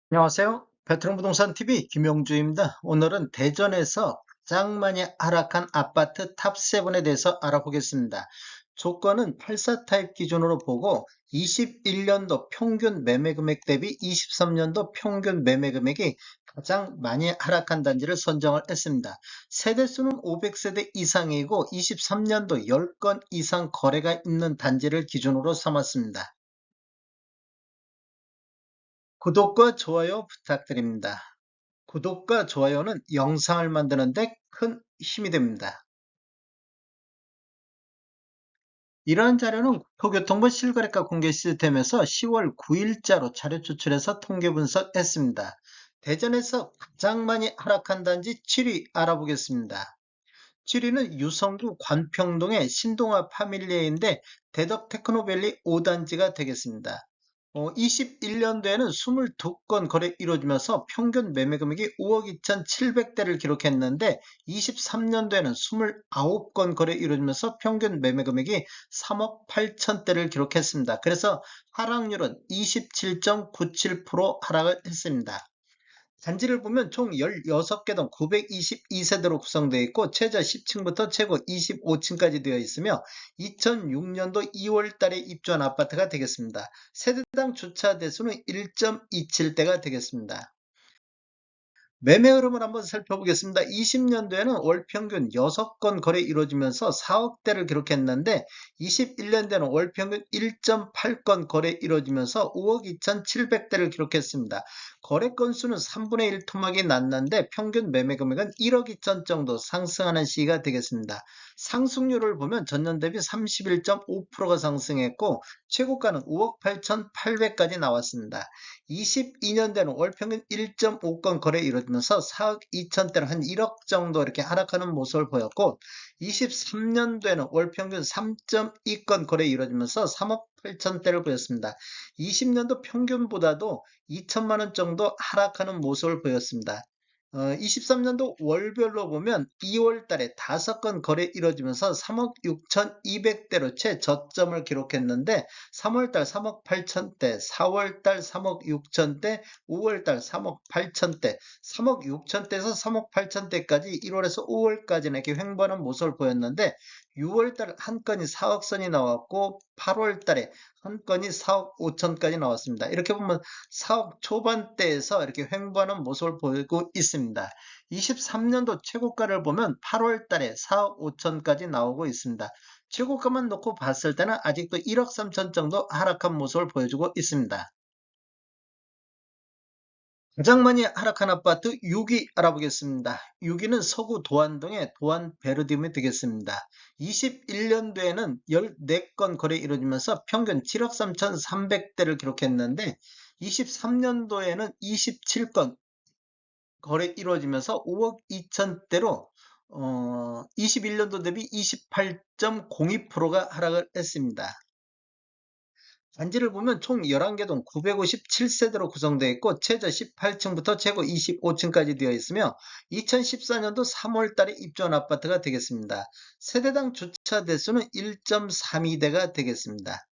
안녕하세요. 베트남 부동산 TV 김용주입니다. 오늘은 대전에서 가장 많이 하락한 아파트 탑7에 대해서 알아보겠습니다. 조건은 84 타입 기준으로 보고 21년도 평균 매매 금액 대비 23년도 평균 매매 금액이 가장 많이 하락한 단지를 선정을 했습니다. 세대수는 500세대 이상이고 23년도 10건 이상 거래가 있는 단지를 기준으로 삼았습니다. 구독과 좋아요 부탁드립니다. 구독과 좋아요는 영상을 만드는 데 큰 힘이 됩니다. 이러한 자료는 국토교통부 실거래가 공개 시스템에서 10월 9일자로 자료 추출해서 통계 분석했습니다. 대전에서 가장 많이 하락한 단지 7위 알아보겠습니다. 7위는 유성구 관평동의 신동아 파밀리에인데 대덕 테크노밸리 5단지가 되겠습니다. 21년도에는 22건 거래 이루어지면서 평균 매매 금액이 5억 2,700대를 기록했는데 23년도에는 29건 거래 이루어지면서 평균 매매 금액이 3억 8천대를 기록했습니다. 그래서 하락률은 27.97% 하락을 했습니다. 단지를 보면 총 16개동 922세대로 구성되어 있고 최저 10층부터 최고 25층까지 되어 있으며 2006년도 2월 달에 입주한 아파트가 되겠습니다. 세대당 주차 대수는 1.27대가 되겠습니다. 매매 흐름을 한번 살펴보겠습니다. 20년도에는 월 평균 6건 거래 이루어지면서 4억대를 기록했는데 21년도에는 월 평균 1.8건 거래 이루어지면서 5억 2,700대를 기록했습니다. 거래 건수는 3분의 1 토막이 났는데 평균 매매 금액은 1억 2천 정도 상승하는 시기가 되겠습니다. 상승률을 보면 전년 대비 31.5%가 상승했고 최고가는 5억 8,800까지 나왔습니다. 22년대는 월 평균 1.5건 거래 이루어지면서 4억 2천대로 한 1억 정도 이렇게 하락하는 모습을 보였고 23년도에는 월 평균 3.2건 거래 이루어지면서 3억 8천대를 보였습니다. 20년도 평균보다도 2천만 원 정도 하락하는 모습을 보였습니다. 23년도 월별로 보면 2월 달에 5건 거래 이루어지면서 3억 6,200대로 최저점을 기록했는데 3월 달 3억 8천대, 4월 달 3억 6천대, 5월 달 3억 8천대, 3억 6천대에서 3억 8천대까지 1월에서 5월까지는 이렇게 횡보하는 모습을 보였는데 6월 달 한 건이 4억 선이 나왔고 8월 달에 한 건이 4억 5천까지 나왔습니다. 이렇게 보면 4억 초반대에서 이렇게 횡보하는 모습을 보이고 있습니다. 23년도 최고가를 보면 8월 달에 4억 5천까지 나오고 있습니다. 최고가만 놓고 봤을 때는 아직도 1억 3천 정도 하락한 모습을 보여주고 있습니다. 가장 많이 하락한 아파트 6위 알아보겠습니다. 6위는 서구 도안동의 도안 베르디움이 되겠습니다. 21년도에는 14건 거래 이루어지면서 평균 7억 3,300대를 기록했는데 23년도에는 27건 거래 이루어지면서 5억 2천대로 21년도 대비 28.02%가 하락을 했습니다. 단지를 보면 총 11개동 957세대로 구성되어 있고 최저 18층부터 최고 25층까지 되어 있으며 2014년도 3월 달에 입주한 아파트가 되겠습니다. 세대당 주차 대수는 1.32대가 되겠습니다.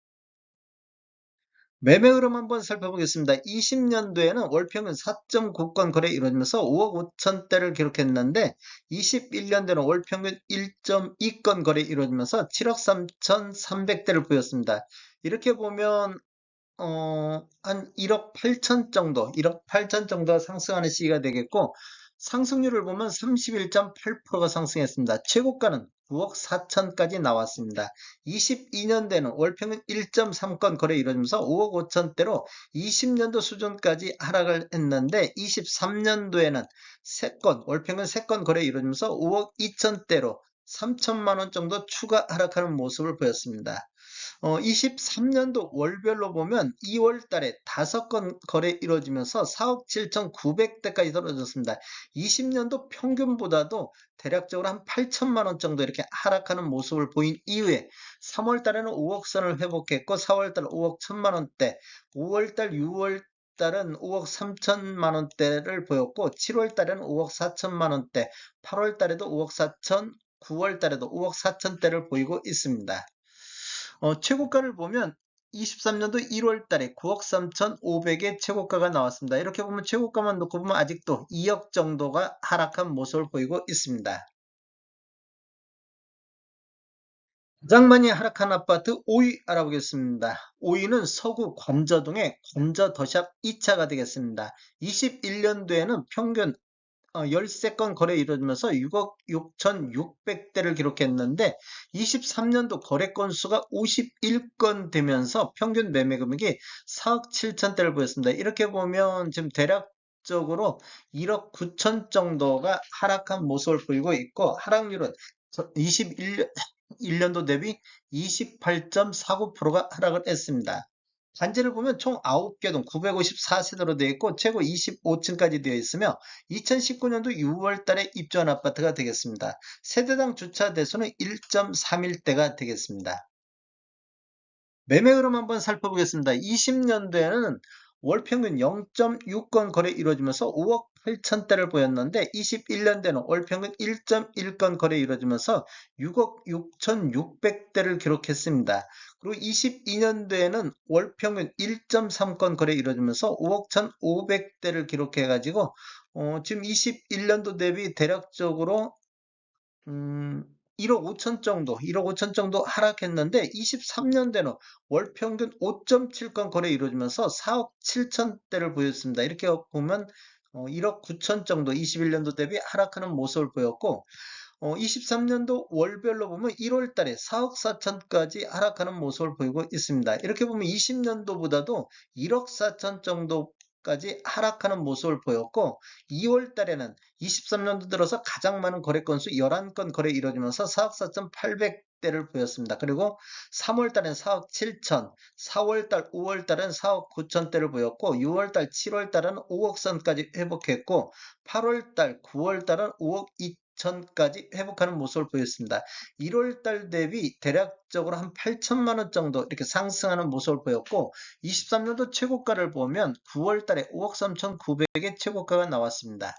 매매 흐름 한번 살펴보겠습니다. 20년도에는 월평균 4.9건 거래 이루어지면서 5억 5천대를 기록했는데 21년도에는 월평균 1.2건 거래 이루어지면서 7억 3,300대를 보였습니다. 이렇게 보면 한 1억 8천 정도, 1억 8천 정도 상승하는 시기가 되겠고, 상승률을 보면 31.8%가 상승했습니다. 최고가는 9억 4천까지 나왔습니다. 22년대는 월평균 1.3건 거래 이루어지면서 5억 5천대로 20년도 수준까지 하락을 했는데 23년도에는 3건, 월평균 3건 거래 이루어지면서 5억 2천대로 3천만 원 정도 추가 하락하는 모습을 보였습니다. 23년도 월별로 보면 2월 달에 5건 거래 이루어지면서 4억 7,900대까지 떨어졌습니다. 20년도 평균보다도 대략적으로 한 8천만 원 정도 이렇게 하락하는 모습을 보인 이후에 3월 달에는 5억 선을 회복했고 4월 달 5억 1천만 원대, 5월 달, 6월 달은 5억 3천만 원대를 보였고 7월 달에는 5억 4천만 원대, 8월 달에도 5억 4천, 9월 달에도 5억 4천대를 보이고 있습니다. 최고가를 보면 23년도 1월 달에 9억 3,500의 최고가가 나왔습니다. 이렇게 보면 최고가만 놓고 보면 아직도 2억 정도가 하락한 모습을 보이고 있습니다. 가장 많이 하락한 아파트 5위 알아보겠습니다. 5위는 서구 관저동의 관저 더샵 2차가 되겠습니다. 21년도에는 평균 13건 거래 이루어지면서 6억 6,600대를 기록했는데 23년도 거래 건수가 51건 되면서 평균 매매 금액이 4억 7천대를 보였습니다. 이렇게 보면 지금 대략적으로 1억 9천 정도가 하락한 모습을 보이고 있고 하락률은 21년도 대비 28.49%가 하락을 했습니다. 단지를 보면 총 9개 동 954세대로 되어 있고 최고 25층까지 되어 있으며 2019년도 6월 달에 입주한 아파트가 되겠습니다. 세대당 주차 대수는 1.31대가 되겠습니다. 매매 흐름 한번 살펴보겠습니다. 20년도에는 월 평균 0.6건 거래 이루어지면서 5억 8천대를 보였는데 21년도에는 월 평균 1.1건 거래 이루어지면서 6억 6,600대를 기록했습니다. 그리고 22년도에는 월 평균 1.3건 거래 이루어지면서 5억 1,500대를 기록해가지고 지금 21년도 대비 대략적으로 1억 5천 정도, 1억 5천 정도 하락했는데 23년대는 월 평균 5.7건 거래 이루어지면서 4억 7천대를 보였습니다. 이렇게 보면 1억 9천 정도 21년도 대비 하락하는 모습을 보였고 23년도 월별로 보면 1월 달에 4억 4천까지 하락하는 모습을 보이고 있습니다. 이렇게 보면 20년도보다도 1억 4천 정도까지 하락하는 모습을 보였고 2월 달에는 23년도 들어서 가장 많은 거래 건수 11건 거래 이루어지면서 4억 4,800대를 보였습니다. 그리고 3월 달엔 4억 7천, 4월 달, 5월 달은 4억 9천대를 보였고 6월 달, 7월 달은 5억 선까지 회복했고 8월 달, 9월 달은 5억 2천까지 회복하는 모습을 보였습니다. 1월 달 대비 대략적으로 한 8천만 원 정도 이렇게 상승하는 모습을 보였고 23년도 최고가를 보면 9월 달에 5억 3,900의 최고가가 나왔습니다.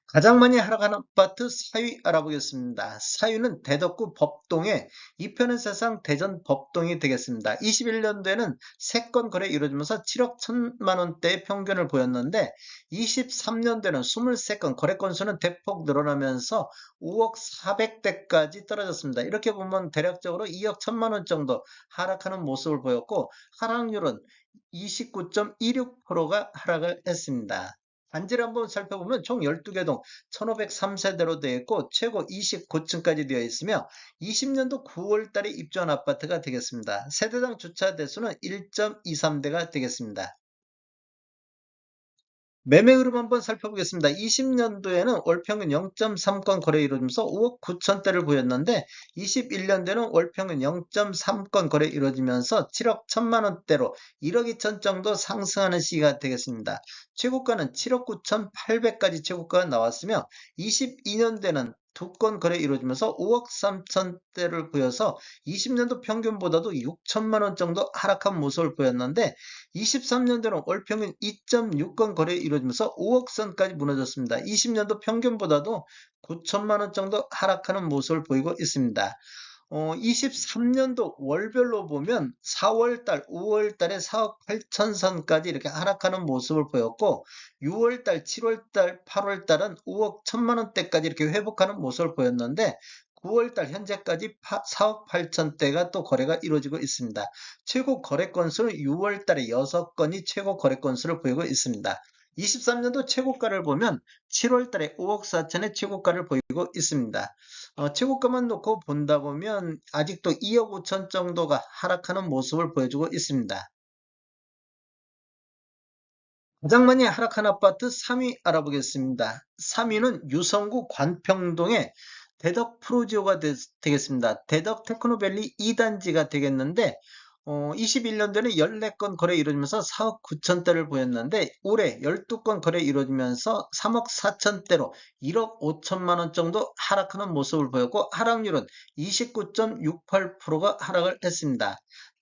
가장 많이 하락한 아파트 4위 알아보겠습니다. 4위는 대덕구 법동의 이편의 세상 대전 법동이 되겠습니다. 21년도에는 3건 거래 이루어지면서 7억 1천만 원대의 평균을 보였는데 23년도에는 23건 거래 건수는 대폭 늘어나면서 5억 400대까지 떨어졌습니다. 이렇게 보면 대략적으로 2억 1천만 원 정도 하락하는 모습을 보였고 하락률은 29.26%가 하락을 했습니다. 단지를 한번 살펴보면 총 12개 동 1503세대로 되어 있고 최고 29층까지 되어 있으며 20년도 9월 달에 입주한 아파트가 되겠습니다. 세대당 주차 대수는 1.23대가 되겠습니다. 매매 흐름 한번 살펴보겠습니다. 20년도에는 월 평균 0.3건 거래 이루어지면서 5억 9천대를 보였는데 21년도에는 월 평균 0.3건 거래 이루어지면서 7억 1천만 원대로 1억 2천 정도 상승하는 시기가 되겠습니다. 최고가는 7억 9천8백까지 최고가가 나왔으며 22년도에는 2건 거래 이루어지면서 5억 3천대를 보여서 20년도 평균보다도 6천만 원 정도 하락한 모습을 보였는데 23년도는 월 평균 2.6건 거래 이루어지면서 5억 선까지 무너졌습니다. 20년도 평균보다도 9천만 원 정도 하락하는 모습을 보이고 있습니다. 23년도 월별로 보면 4월달, 5월달에 4억 8천 선까지 이렇게 하락하는 모습을 보였고 6월달, 7월달, 8월달은 5억 1천만 원대까지 이렇게 회복하는 모습을 보였는데 9월달 현재까지 4억 8천대가 또 거래가 이루어지고 있습니다. 최고 거래 건수는 6월달에 6건이 최고 거래 건수를 보이고 있습니다. 23년도 최고가를 보면 7월달에 5억 4천의 최고가를 보이고 있습니다. 최고가만 놓고 본다 보면 아직도 2억 5천 정도가 하락하는 모습을 보여주고 있습니다. 가장 많이 하락한 아파트 3위 알아보겠습니다. 3위는 유성구 관평동의 대덕 프로지오가 되겠습니다. 대덕 테크노밸리 2단지가 되겠는데 21년도에는 14건 거래 이루어지면서 4억 9천대를 보였는데 올해 12건 거래 이루어지면서 3억 4천대로 1억 5천만 원 정도 하락하는 모습을 보였고 하락률은 29.68%가 하락을 했습니다.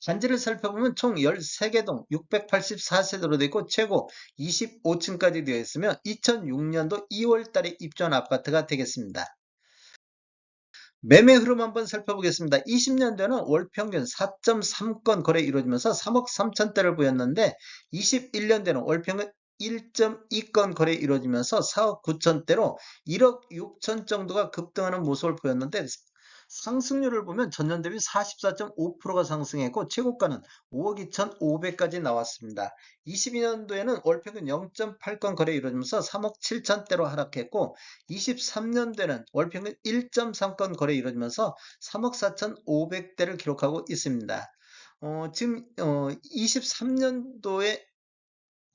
단지를 살펴보면 총 13개 동 684세대로 되어 있고 최고 25층까지 되어 있으며 2006년도 2월 달에 입주한 아파트가 되겠습니다. 매매 흐름 한번 살펴보겠습니다. 20년대는 월 평균 4.3건 거래 이루어지면서 3억 3천대를 보였는데 21년대는 월 평균 1.2건 거래 이루어지면서 4억 9천대로 1억 6천 정도가 급등하는 모습을 보였는데 상승률을 보면 전년 대비 44.5%가 상승했고 최고가는 5억 2,500까지 나왔습니다. 22년도에는 월 평균 0.8건 거래 이루어지면서 3억 7천대로 하락했고 23년대는 월 평균 1.3건 거래 이루어지면서 3억 4,500대를 기록하고 있습니다. 지금 23년도에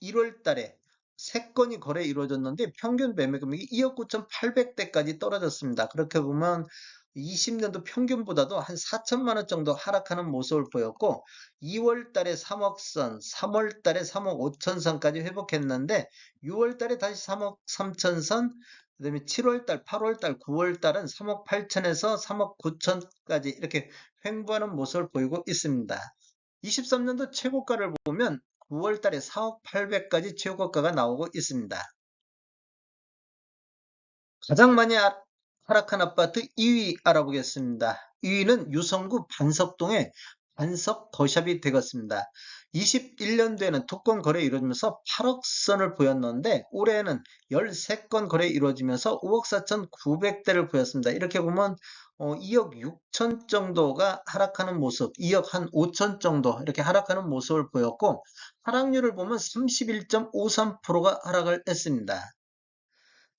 1월 달에 3건이 거래 이루어졌는데 평균 매매 금액이 2억 9,800대까지 떨어졌습니다. 그렇게 보면 20년도 평균보다도 한 4천만 원 정도 하락하는 모습을 보였고 2월 달에 3억 선, 3월 달에 3억 5천 선까지 회복했는데 6월 달에 다시 3억 3천 선, 그다음에 7월 달, 8월 달, 9월 달은 3억 8천에서 3억 9천까지 이렇게 횡보하는 모습을 보이고 있습니다. 23년도 최고가를 보면 9월 달에 4억 800까지 최고가가 나오고 있습니다. 가장 많이 하락한 아파트 2위 알아보겠습니다. 2위는 유성구 반석동의 반석 더샵이 되겠습니다. 21년도에는 두 건 거래 이루어지면서 8억 선을 보였는데 올해는 13건 거래 이루어지면서 5억 4,900대를 보였습니다. 이렇게 보면 2억 6천 정도가 하락하는 모습, 2억 한 5천 정도 이렇게 하락하는 모습을 보였고 하락률을 보면 31.53%가 하락을 했습니다.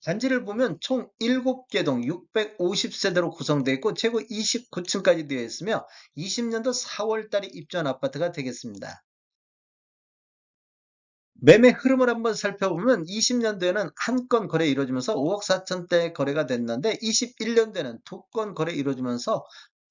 단지를 보면 총 7개 동 650세대로 구성되어 있고 최고 29층까지 되어 있으며 20년도 4월 달에 입주한 아파트가 되겠습니다. 매매 흐름을 한번 살펴보면 20년도에는 한 건 거래 이루어지면서 5억 4천대 거래가 됐는데 21년도에는 두 건 거래 이루어지면서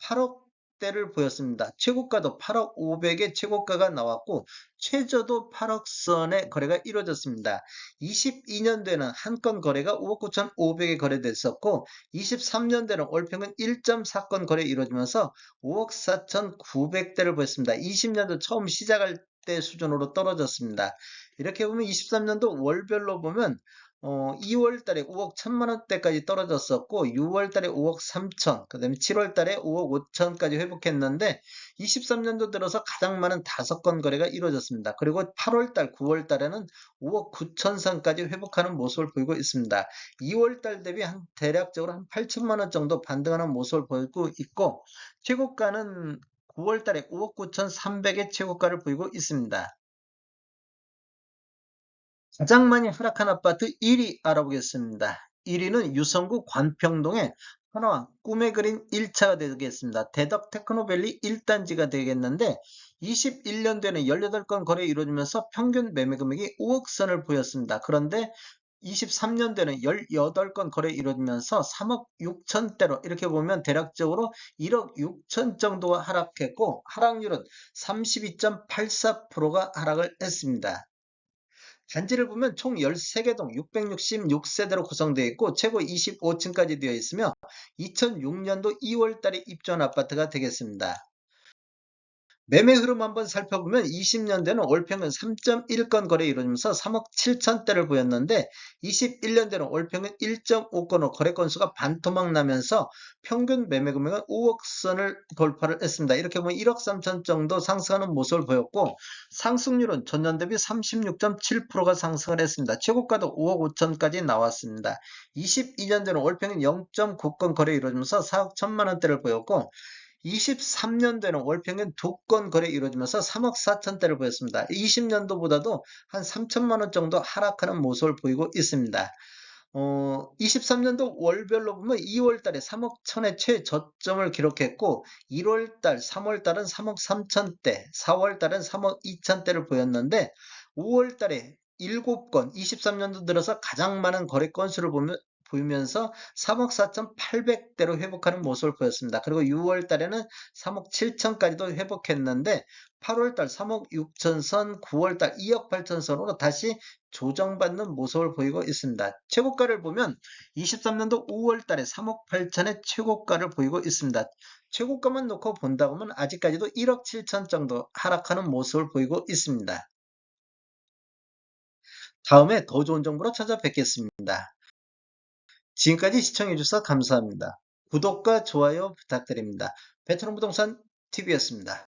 8억대를 보였습니다. 최고가도 8억 500의 최고가가 나왔고 최저도 8억 선의 거래가 이루어졌습니다. 22년도에는 한 건 거래가 5억 9,500에 거래됐었고 23년도에는 월평균 1.4건 거래 이루어지면서 5억 4,900대를 보였습니다. 20년도 처음 시작할 때 수준으로 떨어졌습니다. 이렇게 보면 23년도 월별로 보면 2월 달에 5억 1천만 원대까지 떨어졌었고 6월 달에 5억 3천, 그다음에 7월 달에 5억 5천까지 회복했는데 23년도 들어서 가장 많은 5건 거래가 이루어졌습니다. 그리고 8월 달, 9월 달에는 5억 9천 선까지 회복하는 모습을 보이고 있습니다. 2월 달 대비 한 대략적으로 한 8천만 원 정도 반등하는 모습을 보이고 있고 최고가는 9월 달에 5억 9천 3백의 최고가를 보이고 있습니다. 가장 많이 하락한 아파트 1위 알아보겠습니다. 1위는 유성구 관평동의 하나왕 꿈의 그린 1차가 되겠습니다. 대덕 테크노밸리 1단지가 되겠는데 21년도에는 18건 거래 이루어지면서 평균 매매 금액이 5억 선을 보였습니다. 그런데 23년도에는 18건 거래 이루어지면서 3억 6천대로 이렇게 보면 대략적으로 1억 6천 정도가 하락했고 하락률은 32.84%가 하락을 했습니다. 단지를 보면 총 13개 동 666세대로 구성되어 있고 최고 25층까지 되어 있으며 2006년도 2월 달에 입주한 아파트가 되겠습니다. 매매 흐름 한번 살펴보면 20년대는 월평균 3.1건 거래 이루어지면서 3억 7천대를 보였는데 21년대는 월평균 1.5건으로 거래 건수가 반토막 나면서 평균 매매 금액은 5억 선을 돌파를 했습니다. 이렇게 보면 1억 3천 정도 상승하는 모습을 보였고 상승률은 전년 대비 36.7%가 상승을 했습니다. 최고가도 5억 5천까지 나왔습니다. 22년대는 월평균 0.9건 거래 이루어지면서 4억 1천만 원대를 보였고 23년도에는 월평균 2건 거래 이루어지면서 3억 4천대를 보였습니다. 20년도보다도 한 3천만 원 정도 하락하는 모습을 보이고 있습니다. 23년도 월별로 보면 2월 달에 3억 천의 최저점을 기록했고 1월 달, 3월 달은 3억 3천대, 4월 달은 3억 2천대를 보였는데 5월 달에 7건, 23년도 들어서 가장 많은 거래 건수를 보이면서 3억 4,800대로 회복하는 모습을 보였습니다. 그리고 6월 달에는 3억 7천까지도 회복했는데 8월 달 3억 6천 선, 9월 달 2억 8천 선으로 다시 조정받는 모습을 보이고 있습니다. 최고가를 보면 23년도 5월 달에 3억 8천의 최고가를 보이고 있습니다. 최고가만 놓고 본다 보면 아직까지도 1억 7천 정도 하락하는 모습을 보이고 있습니다. 다음에 더 좋은 정보로 찾아뵙겠습니다. 지금까지 시청해주셔서 감사합니다. 구독과 좋아요 부탁드립니다. 베트남 부동산 TV였습니다.